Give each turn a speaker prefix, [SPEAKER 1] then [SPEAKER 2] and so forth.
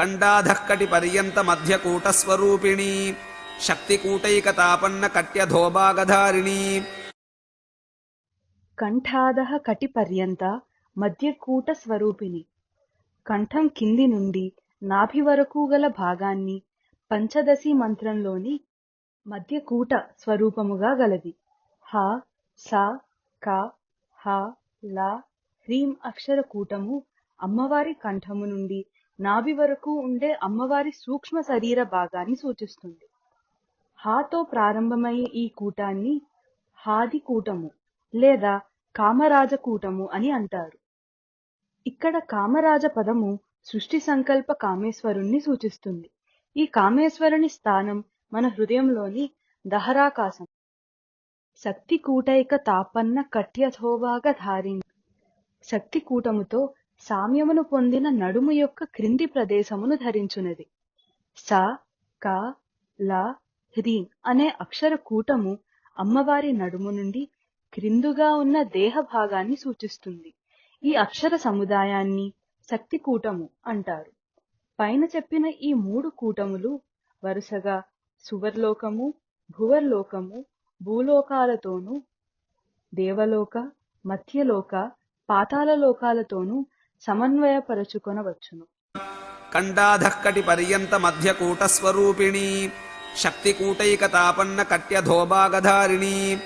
[SPEAKER 1] కండాధక్కటి పర్యంత మధ్యకూటస్వరూపిణి శక్తికూటైకతాపన్న కట్యధోభాగధారిణి.
[SPEAKER 2] కంఠాదః కటి పర్యంత మధ్యకూట స్వరూపిణి. కంఠం కింది నుండి నాభి వరకు గల భాగాన్ని పంచదశి మంత్రంలోని మధ్యకూట స్వరూపముగా గలది. హ, స, క, హ, ల, హ్రీం అక్షర కూటము అమ్మవారి కంఠము నుండి నాభి వరకు ఉండే అమ్మవారి సూక్ష్మ శరీర భాగాన్ని సూచిస్తుంది. హాతో ప్రారంభమయ్యే ఈ కూటాన్ని హాది కూటము లేదా కామరాజ కూటము అని అంటారు. ఇక్కడ కామరాజ పదము సృష్టి సంకల్ప కామేశ్వరుణ్ణి సూచిస్తుంది. ఈ కామేశ్వరుని స్థానం మన హృదయంలోని దహరాకాశం. శక్తి కూటైక తాపన్న కట్యథోభాగ ధారిణి. శక్తి కూటముతో సామ్యమును పొందిన నడుము యొక్క క్రింది ప్రదేశమును ధరించున్నది. స, క, ల, హ్రీం అనే అక్షర కూటము అమ్మవారి నడుము నుండి క్రిందుగా ఉన్న దేహ భాగాన్ని సూచిస్తుంది. ఈ అక్షర సముదాయాన్ని శక్తి కూటము అంటారు. పైన చెప్పిన ఈ మూడు కూటములు వరుసగా సువర్లోకము, భువర్లోకము, భూలోకాలతోనూ దేవలోక, మధ్యలోక, పాతాళలోకాలతోనూ సమన్వయపరచుకొనవచ్చును.
[SPEAKER 1] కండాధక్కటి పర్యంత మధ్యకూటస్వరూపిణి శక్తికూటైకతాపన్న కట్యధోభాగధారిణి.